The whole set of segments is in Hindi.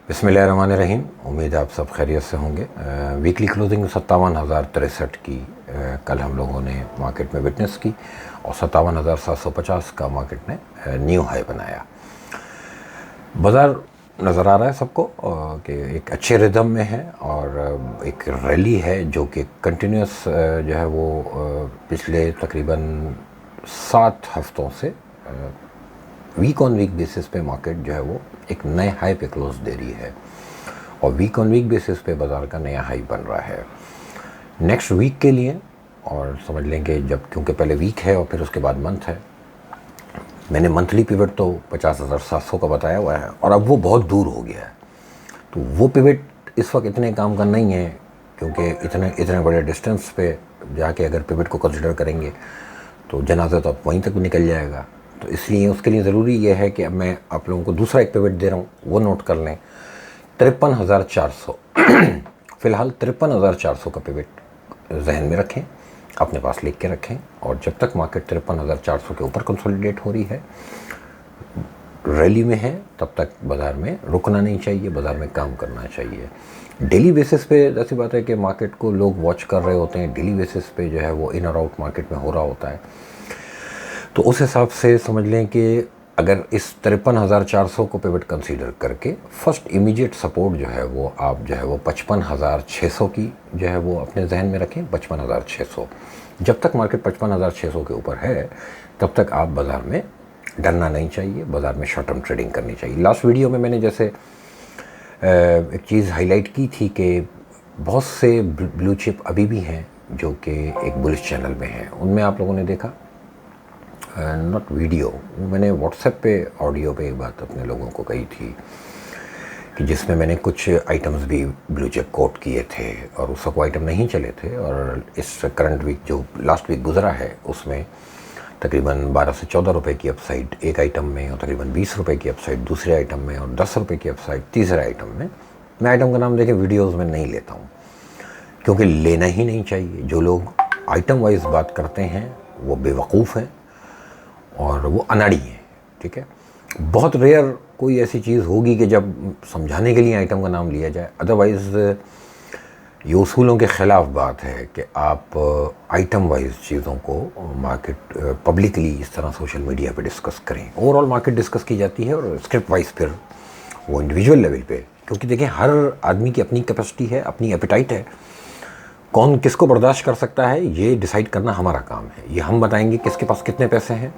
बिस्मिल्लाहिर्रहमानिर्रहीम। उम्मीद है आप सब खैरियत से होंगे। वीकली क्लोजिंग 57,063 की कल हम लोगों ने मार्केट में विटनेस की और 57,750 का मार्केट ने न्यू हाई बनाया। बाज़ार नज़र आ रहा है सबको कि एक अच्छे रिदम में है और एक रैली है जो कि कंटिन्यूस जो है वो पिछले तकरीबन 7 हफ्तों से वीक ऑन वीक बेसिस पे मार्केट जो है वो एक नए हाई पे क्लोज दे रही है और वीक ऑन वीक बेसिस पे बाज़ार का नया हाई बन रहा है नेक्स्ट वीक के लिए। और समझ लेंगे जब, क्योंकि पहले वीक है और फिर उसके बाद मंथ है। मैंने मंथली पिवट तो 50,700 का बताया हुआ है और अब वो बहुत दूर हो गया है, तो वो पिवट इस वक्त इतने काम का नहीं है, क्योंकि इतने बड़े डिस्टेंस पे जाके अगर पिवट को कंसिडर करेंगे तो जनाजा तो अब वहीं तक निकल जाएगा। तो इसलिए उसके लिए ज़रूरी ये है कि अब मैं आप लोगों को दूसरा एक पिवट दे रहा हूँ, वो नोट कर लें। 53,400 फ़िलहाल 53,400 का पिवट जहन में रखें, अपने पास लिख के रखें। और जब तक मार्केट 53,400 के ऊपर कंसोलिडेट हो रही है, रैली में है, तब तक बाज़ार में रुकना नहीं चाहिए, बाज़ार में काम करना चाहिए। डेली बेसिस पे ऐसी बात है कि मार्केट को लोग वॉच कर रहे होते हैं, डेली बेसिस पे जो है वो इन और आउट मार्केट में हो रहा होता है। तो उस हिसाब से समझ लें कि अगर इस 53,400 को पिवट कंसीडर करके फर्स्ट इमीडिएट सपोर्ट जो है वो आप जो है वो 55,600 की जो है वो अपने जहन में रखें। 55,600 जब तक मार्केट 55,600 के ऊपर है तब तक आप बाज़ार में डरना नहीं चाहिए, बाज़ार में शॉर्ट टर्म ट्रेडिंग करनी चाहिए। लास्ट वीडियो में मैंने जैसे एक चीज़ हाईलाइट की थी कि बहुत से ब्लू चिप अभी भी हैं जो कि एक बुलिश चैनल में हैं। उनमें आप लोगों ने देखा, नॉट वीडियो, मैंने व्हाट्सएप पे ऑडियो पे एक बात अपने लोगों को कही थी कि जिसमें मैंने कुछ आइटम्स भी ब्लू चिप कोट किए थे और उस वक्त आइटम नहीं चले थे। और इस करंट वीक जो लास्ट वीक गुजरा है उसमें तकरीबन 12 से 14 रुपए की अपसाइड एक आइटम में और तकरीबन 20 रुपए की अपसाइड दूसरे आइटम में और 10 रुपए की अपसाइड तीसरे आइटम में। मैं आइटम का नाम देके वीडियोस में नहीं लेता हूँ, क्योंकि लेना ही नहीं चाहिए। जो लोग आइटम वाइज बात करते हैं वो बेवकूफ़ हैं और वो अनाड़ी हैं, ठीक है। बहुत रेयर कोई ऐसी चीज़ होगी कि जब समझाने के लिए आइटम का नाम लिया जाए, अदरवाइज़ ये उसूलों के ख़िलाफ़ बात है कि आप आइटम वाइज चीज़ों को मार्केट पब्लिकली इस तरह सोशल मीडिया पे डिस्कस करें। ओवरऑल मार्केट डिस्कस की जाती है और स्क्रिप्ट वाइज फिर वो इंडिविजुअल लेवल पे, क्योंकि देखिए हर आदमी की अपनी कैपेसिटी है, अपनी एपिटाइट है। कौन किसको बर्दाश्त कर सकता है ये डिसाइड करना हमारा काम है। ये हम बताएंगे किसके पास कितने पैसे हैं,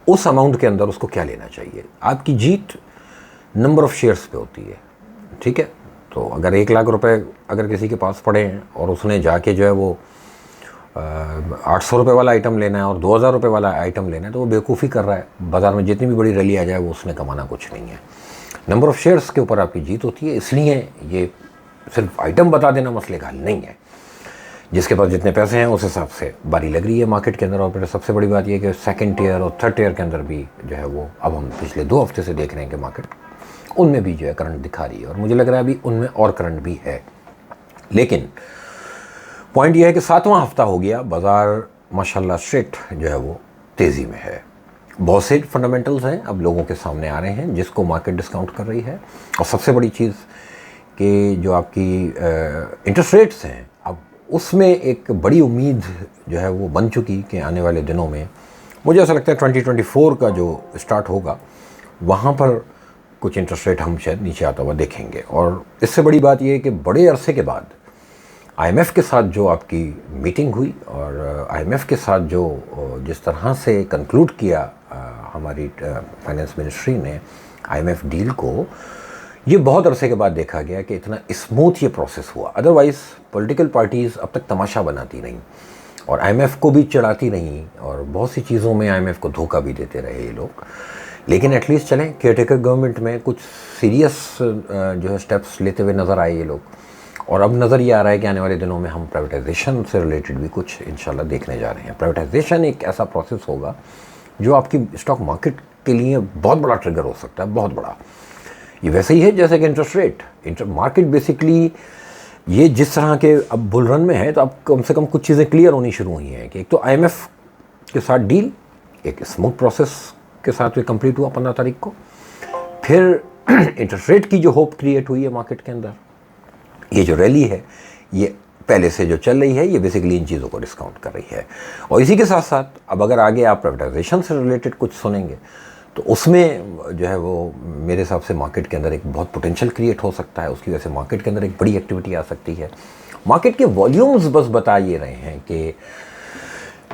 उस अमाउंट के अंदर उसको क्या लेना चाहिए। आपकी जीत नंबर ऑफ़ शेयर्स पे होती है, ठीक है। तो अगर 1 लाख रुपए अगर किसी के पास पड़े हैं और उसने जाके जो है वो 800 रुपये वाला आइटम लेना है और 2,000 रुपये वाला आइटम लेना है, तो वो बेवकूफ़ी कर रहा है। बाज़ार में जितनी भी बड़ी रैली आ जाए वो उसने कमाना कुछ नहीं है। नंबर ऑफ़ शेयर्स के ऊपर आपकी जीत होती है। इसलिए ये सिर्फ आइटम बता देना मसले का हल नहीं है। जिसके पास जितने पैसे हैं उस हिसाब से बारी लग रही है मार्केट के अंदर। और फिर सबसे बड़ी बात यह कि सेकंड टियर और थर्ड टियर के अंदर भी जो है वो अब हम पिछले 2 हफ्ते से देख रहे हैं कि मार्केट उनमें भी जो है करंट दिखा रही है और मुझे लग रहा है अभी उनमें और करंट भी है। लेकिन पॉइंट यह है कि 7वां हफ्ता हो गया, बाज़ार माशाल्लाह स्ट्रेट जो है वो तेज़ी में है। बहुत से फंडामेंटल्स हैं अब लोगों के सामने आ रहे हैं जिसको मार्केट डिस्काउंट कर रही है। और सबसे बड़ी चीज़ कि जो आपकी इंटरेस्ट रेट्स हैं, अब उसमें एक बड़ी उम्मीद जो है वो बन चुकी कि आने वाले दिनों में मुझे ऐसा लगता है 2024 का जो स्टार्ट होगा वहाँ पर कुछ इंटरेस्ट रेट हम शायद नीचे आता हुआ देखेंगे। और इससे बड़ी बात यह है कि बड़े अरसे के बाद IMF के साथ जो आपकी मीटिंग हुई और IMF के साथ जो जिस तरह से कंक्लूड किया हमारी फाइनेंस मिनिस्ट्री ने IMF डील को, ये बहुत अरसे के बाद देखा गया कि इतना स्मूथ ये प्रोसेस हुआ। अदरवाइज़ पॉलिटिकल पार्टीज़ अब तक तमाशा बनाती नहीं और IMF को भी चढ़ाती नहीं और बहुत सी चीज़ों में IMF को धोखा भी देते रहे ये लोग। लेकिन एटलीस्ट चलें, केयरटेकर गवर्नमेंट में कुछ सीरियस जो है स्टेप्स लेते हुए नज़र आए ये लोग। और अब नज़र ये आ रहा है कि आने वाले दिनों में हम प्राइवेटाइजेशन से रिलेटेड भी कुछ इंशाल्लाह देखने जा रहे हैं। प्राइवेटाइजेशन एक ऐसा प्रोसेस होगा जो आपकी स्टॉक मार्केट के लिए बहुत बड़ा ट्रिगर हो सकता है, बहुत बड़ा। ये वैसे ही है जैसे कि इंटरेस्ट रेट। मार्केट बेसिकली ये जिस तरह के अब बुल रन में है, तो अब कम से कम कुछ चीज़ें क्लियर होनी शुरू हुई हैं कि एक तो IMF के साथ डील एक स्मूथ प्रोसेस के साथ ये कंप्लीट हुआ 15 तारीख को। फिर इंटरेस्ट रेट की जो होप क्रिएट हुई है मार्केट के अंदर, ये जो रैली है ये पहले से जो चल रही है ये बेसिकली इन चीज़ों को डिस्काउंट कर रही है। और इसी के साथ साथ अब अगर आगे आप प्राइवेटाइजेशन से रिलेटेड कुछ सुनेंगे तो उसमें जो है वो मेरे हिसाब से मार्केट के अंदर एक बहुत पोटेंशियल क्रिएट हो सकता है, उसकी वजह से मार्केट के अंदर एक बड़ी एक्टिविटी आ सकती है। मार्केट के वॉल्यूम्स बस बता ये रहे हैं कि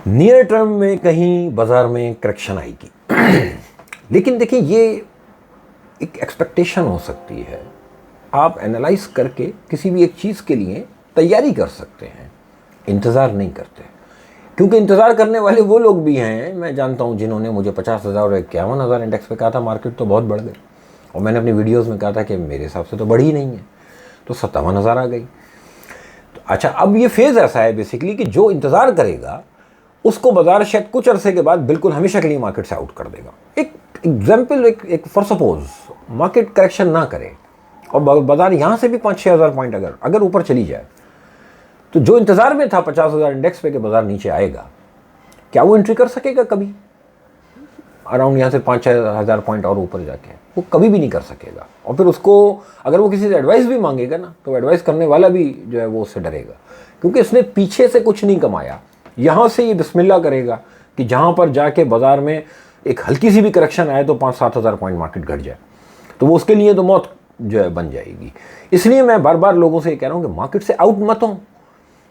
नियर टर्म में कहीं बाजार में करेक्शन आएगी लेकिन देखिए ये एक एक्सपेक्टेशन हो सकती है, आप एनालाइज करके किसी भी एक चीज़ के लिए तैयारी कर सकते हैं, इंतज़ार नहीं करते। क्योंकि इंतज़ार करने वाले वो लोग भी हैं, मैं जानता हूँ, जिन्होंने मुझे 50,000 और 51,000 इंडेक्स पे कहा था मार्केट तो बहुत बढ़ गई, और मैंने अपनी वीडियोस में कहा था कि मेरे हिसाब से तो बढ़ी नहीं है, तो 57,000 आ गई। तो अच्छा, अब ये फेज़ ऐसा है बेसिकली कि जो इंतज़ार करेगा उसको बाजार शायद कुछ अरसे के बाद बिल्कुल हमेशा के लिए मार्केट से आउट कर देगा। एक एग्जाम्पल, एक फॉर सपोज मार्केट करेक्शन ना करे और बाजार यहाँ से भी 5-6 हज़ार पॉइंट अगर ऊपर चली जाए, तो जो इंतज़ार में था 50,000 इंडेक्स पे कि बाजार नीचे आएगा, क्या वो एंट्री कर सकेगा कभी अराउंड यहाँ से 5-6 हज़ार पॉइंट और ऊपर जाके? वो कभी भी नहीं कर सकेगा। और फिर उसको अगर वो किसी से एडवाइस भी मांगेगा ना, तो एडवाइस करने वाला भी जो है वो उससे डरेगा, क्योंकि इसने पीछे से कुछ नहीं कमाया। यहाँ से ये बिस्मिल्लाह करेगा कि जहाँ पर जाके बाजार में एक हल्की सी भी करेक्शन आए तो 5-7 हज़ार पॉइंट मार्केट घट जाए, तो वो उसके लिए तो मौत जो है बन जाएगी। इसलिए मैं बार बार लोगों से ये कह रहा हूँ कि मार्केट से आउट मत हो।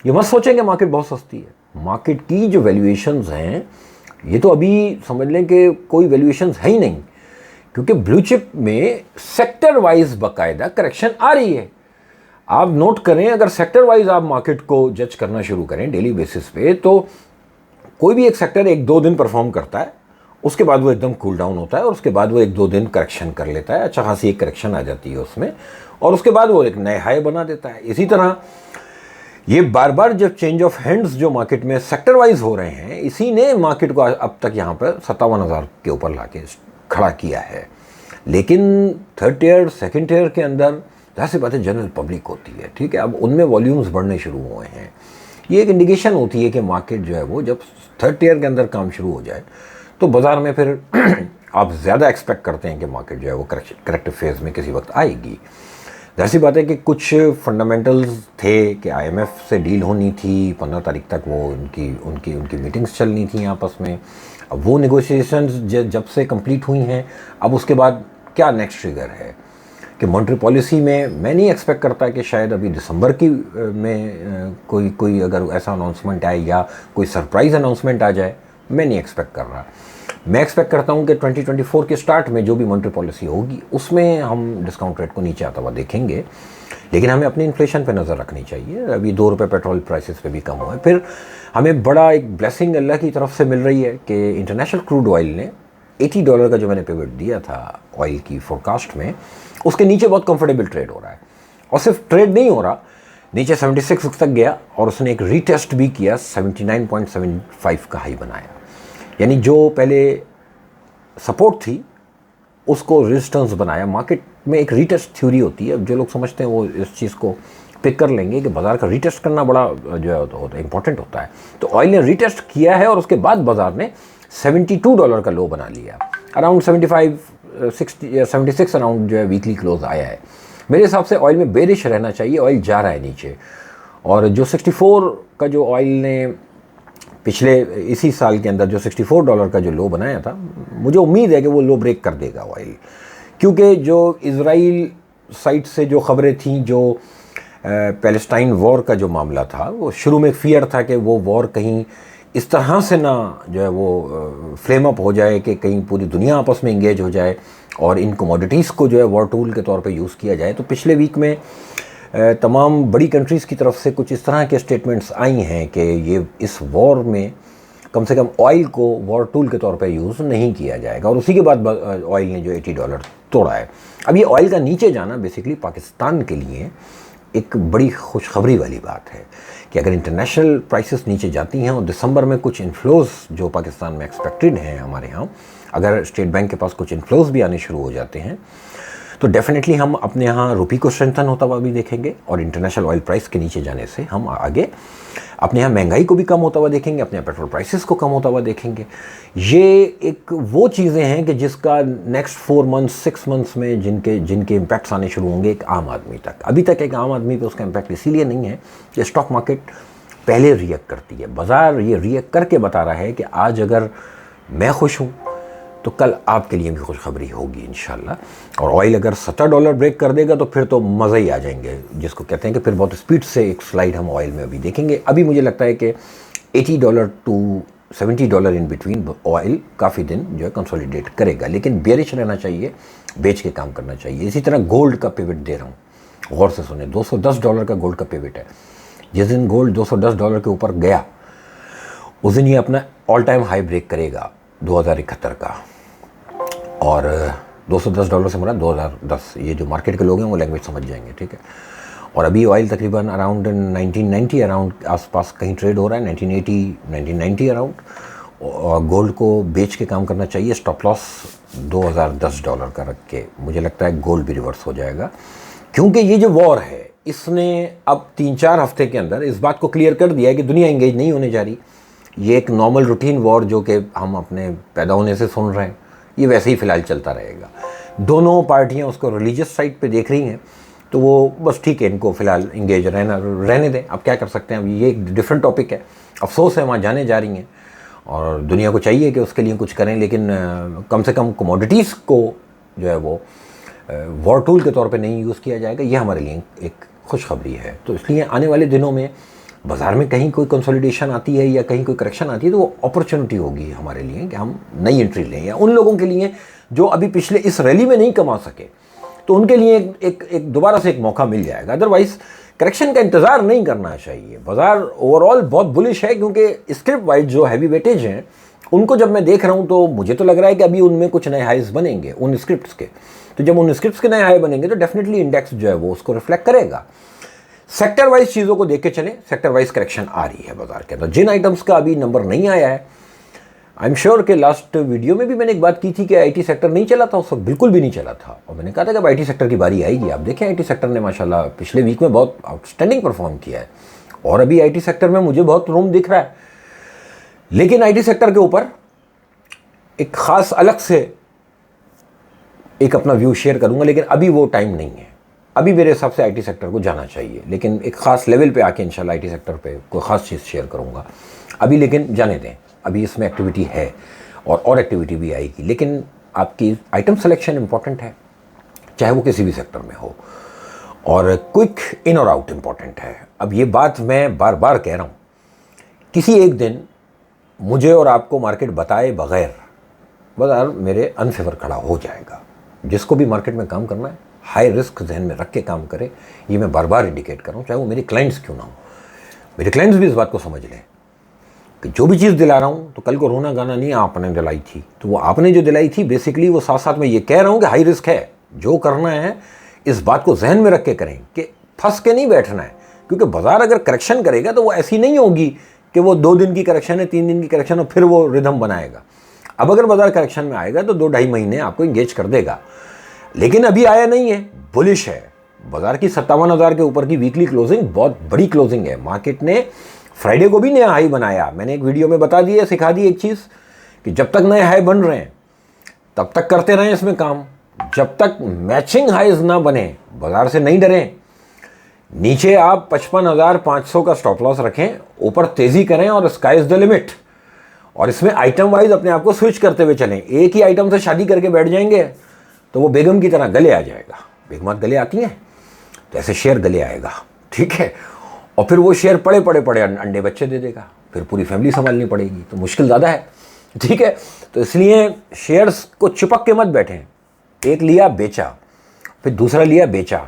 ये मत सोचें कि मार्केट बहुत सस्ती है। मार्केट की जो वैल्यूएशंस हैं ये तो अभी समझ लें कि कोई वैल्यूएशंस है ही नहीं, क्योंकि ब्लू चिप में सेक्टर वाइज बाकायदा करेक्शन आ रही है। आप नोट करें, अगर सेक्टर वाइज आप मार्केट को जज करना शुरू करें डेली बेसिस पे, तो कोई भी एक सेक्टर 1-2 दिन परफॉर्म करता है, उसके बाद वो एकदम कूल डाउन होता है और उसके बाद वो 1-2 दिन करेक्शन कर लेता है, अच्छा खासी एक करेक्शन आ जाती है उसमें, और उसके बाद वो एक नए हाई बना देता है। इसी तरह ये बार बार जो चेंज ऑफ हैंड्स जो मार्केट में सेक्टर वाइज हो रहे हैं, इसी ने मार्केट को अब तक यहाँ पर 57,000 के ऊपर लाके खड़ा किया है। लेकिन थर्ड टियर, सेकंड टियर के अंदर जहाँ से बातें जनरल पब्लिक होती है, ठीक है, अब उनमें वॉल्यूम्स बढ़ने शुरू हुए हैं। ये एक इंडिकेशन होती है कि मार्केट जो है वो जब थर्ड टियर के अंदर काम शुरू हो जाए तो बाज़ार में फिर आप ज़्यादा एक्सपेक्ट करते हैं कि मार्केट जो है वो करेक्टिव फेज़ में किसी वक्त आएगी। जैसी बात है कि कुछ फंडामेंटल्स थे कि आईएमएफ से डील होनी थी, 15 तारीख तक वो उनकी मीटिंग्स चलनी थी आपस में। अब वो नेगोशिएशंस जब से कंप्लीट हुई हैं, अब उसके बाद क्या नेक्स्ट ट्रिगर है कि मॉनेटरी पॉलिसी में मैं नहीं एक्सपेक्ट करता कि शायद अभी दिसंबर की में कोई अगर ऐसा अनाउंसमेंट आए या कोई सरप्राइज़ अनाउंसमेंट आ जाए, मैं नहीं एक्सपेक्ट कर रहा। मैं एक्सपेक्ट करता हूं कि 2024 के स्टार्ट में जो भी मॉनेटरी पॉलिसी होगी उसमें हम डिस्काउंट रेट को नीचे आता हुआ देखेंगे, लेकिन हमें अपनी इन्फ्लेशन पे नज़र रखनी चाहिए। अभी 2 रुपये पेट्रोल प्राइसेस पे भी कम हुआ है। फिर हमें बड़ा एक ब्लेसिंग अल्लाह की तरफ से मिल रही है कि इंटरनेशनल क्रूड ऑयल ने $80 का जो मैंने पिवट दिया था ऑयल की फोरकास्ट में, उसके नीचे बहुत कंफर्टेबल ट्रेड हो रहा है। और सिर्फ ट्रेड नहीं हो रहा, नीचे 76 तक गया और उसने एक रीटेस्ट भी किया, 79.75 का हाई बनाया। यानी जो पहले सपोर्ट थी उसको रेजिस्टेंस बनाया। मार्केट में एक रीटेस्ट थ्योरी होती है, जो लोग समझते हैं वो इस चीज़ को पिक कर लेंगे कि बाज़ार का रीटेस्ट करना बड़ा जो है इंपॉर्टेंट होता है। तो ऑयल ने रीटेस्ट किया है और उसके बाद बाज़ार ने $72 का लो बना लिया, अराउंड 76 अराउंड जो है वीकली क्लोज आया है। मेरे हिसाब से ऑयल में बेरिश रहना चाहिए, ऑयल जा रहा है नीचे। और जो 64 का जो ऑयल ने पिछले इसी साल के अंदर जो $64 का जो लो बनाया था, मुझे उम्मीद है कि वो लो ब्रेक कर देगा ऑयल, क्योंकि जो इज़राइल साइड से जो ख़बरें थीं, जो पैलेस्टाइन वॉर का जो मामला था, वो शुरू में फियर था कि वो वॉर कहीं इस तरह से ना जो है वो फ्लेम अप हो जाए कि कहीं पूरी दुनिया आपस में इंगेज हो जाए और इन कमोडिटीज़ को जो है वॉर टूल के तौर पे यूज़ किया जाए। तो पिछले वीक में तमाम बड़ी कंट्रीज़ की तरफ से कुछ इस तरह के स्टेटमेंट्स आई हैं कि ये इस वॉर में कम से कम ऑयल को वॉर टूल के तौर पे यूज़ नहीं किया जाएगा। और उसी के बाद ऑयल ने जो $80 तोड़ा है। अब ये ऑयल का नीचे जाना बेसिकली पाकिस्तान के लिए एक बड़ी खुशखबरी वाली बात है कि अगर इंटरनेशनल प्राइसेस नीचे जाती हैं और दिसंबर में कुछ इन्फ्लोज जो पाकिस्तान में एक्सपेक्टेड हैं हमारे यहाँ, अगर स्टेट बैंक के पास कुछ इन्फ्लोज भी आने शुरू हो जाते हैं, तो डेफिनेटली हम अपने यहाँ रुपये को स्ट्रेंथन होता हुआ भी देखेंगे और इंटरनेशनल ऑयल प्राइस के नीचे जाने से हम आगे अपने यहाँ महंगाई को भी कम होता हुआ देखेंगे, अपने यहाँ पेट्रोल प्राइसेस को कम होता हुआ देखेंगे। ये एक वो चीज़ें हैं कि जिसका नेक्स्ट 4 मंथ्स 6 मंथ्स में जिनके इम्पैक्ट्स आने शुरू होंगे एक आम आदमी तक। अभी तक एक आम आदमी पे उसका इम्पैक्ट इसीलिए नहीं है कि स्टॉक मार्केट पहले रिएक्ट करती है, बाज़ार ये रिएक्ट करके बता रहा है कि आज अगर मैं खुश हूँ तो कल आपके लिए भी खुशखबरी होगी इंशाल्लाह। और ऑयल अगर $70 ब्रेक कर देगा तो फिर तो मज़ा ही आ जाएंगे, जिसको कहते हैं कि फिर बहुत स्पीड से एक स्लाइड हम ऑयल में अभी देखेंगे। अभी मुझे लगता है कि $80 to $70 इन बिटवीन ऑयल काफ़ी दिन जो है कंसोलिडेट करेगा, लेकिन बेरिश रहना चाहिए, बेच के काम करना चाहिए। इसी तरह गोल्ड का पिवट दे रहा हूँ, गौर से सुने, $210 का गोल्ड का पिवट है। जिस दिन गोल्ड $210 के ऊपर गया उस दिन ये अपना ऑल टाइम हाई ब्रेक करेगा 2071 का, और $210 से मुराद 2010। ये जो मार्केट के लोग हैं वो लैंग्वेज समझ जाएंगे, ठीक है। और अभी ऑयल तकरीबन अराउंड 1990 अराउंड आसपास कहीं ट्रेड हो रहा है, 1990 अराउंड। और गोल्ड को बेच के काम करना चाहिए, स्टॉप लॉस $2010 का रख के। मुझे लगता है गोल्ड भी रिवर्स हो जाएगा, क्योंकि ये जो वॉर है इसने अब 3-4 हफ्ते के अंदर इस बात को क्लियर कर दिया है कि दुनिया इंगेज नहीं होने जा रही। ये एक नॉर्मल रूटीन वॉर जो कि हम अपने पैदा होने से सुन रहे हैं, ये वैसे ही फ़िलहाल चलता रहेगा। दोनों पार्टियां उसको रिलीजियस साइड पे देख रही हैं, तो वो बस ठीक है, इनको फ़िलहाल इंगेज रहने दें। अब क्या कर सकते हैं, अब ये एक डिफरेंट टॉपिक है। अफसोस है वहाँ जाने जा रही हैं और दुनिया को चाहिए कि उसके लिए कुछ करें, लेकिन कम से कम कमोडिटीज़ को जो है वो वॉर टूल के तौर पे नहीं यूज़ किया जाएगा। ये हमारे लिए एक खुशखबरी है। तो इसलिए आने वाले दिनों में बाज़ार में कहीं कोई कंसोलिडेशन आती है या कहीं कोई करेक्शन आती है तो वो अपॉर्चुनिटी होगी हमारे लिए कि हम नई एंट्री लें, या उन लोगों के लिए जो अभी पिछले इस रैली में नहीं कमा सके तो उनके लिए एक दोबारा से एक मौका मिल जाएगा। अदरवाइज़ करेक्शन का इंतज़ार नहीं करना चाहिए। बाज़ार ओवरऑल बहुत बुलिश है, क्योंकि स्क्रिप्ट वाइज जो हैवी वेटेज हैं उनको जब मैं देख रहा हूँ तो मुझे तो लग रहा है कि अभी उनमें कुछ नए हाइज बनेंगे उन स्क्रिप्ट्स के। तो जब उन स्क्रिप्ट्स के नए हाई बनेंगे तो डेफिनेटली इंडेक्स जो है वो उसको रिफ्लेक्ट करेगा। सेक्टर वाइज चीज़ों को देख के चलें, सेक्टर वाइज करेक्शन आ रही है बाजार के अंदर। जिन आइटम्स का अभी नंबर नहीं आया है, आई एम श्योर कि लास्ट वीडियो में भी मैंने एक बात की थी कि आईटी सेक्टर नहीं चला था, उस वक्त बिल्कुल भी नहीं चला था, और मैंने कहा था कि अब आईटी सेक्टर की बारी आएगी। आप देखें आईटी सेक्टर ने माशाल्लाह पिछले वीक में बहुत आउटस्टैंडिंग परफॉर्म किया है, और अभी आईटी सेक्टर में मुझे बहुत रूम दिख रहा है। लेकिन आईटी सेक्टर के ऊपर एक ख़ास अलग से एक अपना व्यू शेयर करूँगा, लेकिन अभी वो टाइम नहीं है। अभी मेरे हिसाब से आईटी सेक्टर को जाना चाहिए, लेकिन एक ख़ास लेवल पे आके इंशाल्लाह आईटी सेक्टर पे कोई ख़ास चीज़ शेयर करूँगा। अभी लेकिन जाने दें, अभी इसमें एक्टिविटी है और एक्टिविटी भी आएगी। लेकिन आपकी आइटम सिलेक्शन इंपॉर्टेंट है, चाहे वो किसी भी सेक्टर में हो, और क्विक इन और आउट इंपॉर्टेंट है। अब ये बात मैं बार बार कह रहा हूँ, किसी एक दिन मुझे और आपको मार्केट बताए बग़ैर बाजार मेरे अनफेवर खड़ा हो जाएगा। जिसको भी मार्केट में काम करना है हाई रिस्क जहन में रख के काम करे, ये मैं बार बार इंडिकेट कर रहा हूँ, चाहे वो मेरे क्लाइंट्स क्यों ना हो। मेरे क्लाइंट्स भी इस बात को समझ लें कि जो भी चीज़ दिला रहा हूँ तो कल को रोना गाना नहीं आपने दिलाई थी, तो वो आपने जो दिलाई थी बेसिकली वो साथ साथ में ये कह रहा हूँ कि हाई रिस्क है। जो करना है इस बात को जहन में रख के करें कि फंस के नहीं बैठना है, क्योंकि बाजार अगर करेक्शन करेगा तो वो ऐसी नहीं होगी कि वो 2 दिन की करेक्शन है, 3 दिन की करेक्शन और फिर वो रिदम बनाएगा। अब अगर बाजार करेक्शन में आएगा तो 2-2.5 महीने आपको इंगेज कर देगा, लेकिन अभी आया नहीं है, बुलिश है। बाजार की 57,000 के ऊपर की वीकली क्लोजिंग बहुत बड़ी क्लोजिंग है। मार्केट ने फ्राइडे को भी नया हाई बनाया। मैंने एक वीडियो में बता दी है, सिखा दी एक चीज़ कि जब तक नए हाई बन रहे हैं तब तक करते रहें इसमें काम। जब तक मैचिंग हाइज ना बने बाजार से नहीं डरें। नीचे आप 55,500 का स्टॉप लॉस रखें, ऊपर तेज़ी करें और स्काई इज़ द लिमिट। और इसमें आइटम वाइज अपने आप को स्विच करते हुए चलें। एक ही आइटम से शादी करके बैठ जाएंगे तो वो बेगम की तरह गले आ जाएगा। बेगमात गले आती हैं तो ऐसे शेयर गले आएगा, ठीक है। और फिर वो शेयर पड़े अंडे बच्चे दे देगा, फिर पूरी फैमिली संभालनी पड़ेगी, तो मुश्किल ज़्यादा है, ठीक है। तो इसलिए शेयर्स को चिपक के मत बैठें। एक लिया बेचा, फिर दूसरा लिया बेचा।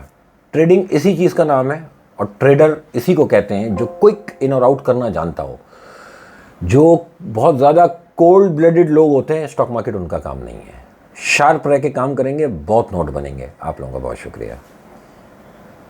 ट्रेडिंग इसी चीज़ का नाम है, और ट्रेडर इसी को कहते हैं जो क्विक इन और आउट करना जानता हो। जो बहुत ज़्यादा कोल्ड ब्लडेड लोग होते हैं स्टॉक मार्केट उनका काम नहीं है। शार्प रह के काम करेंगे, बहुत नोट बनेंगे। आप लोगों का बहुत शुक्रिया।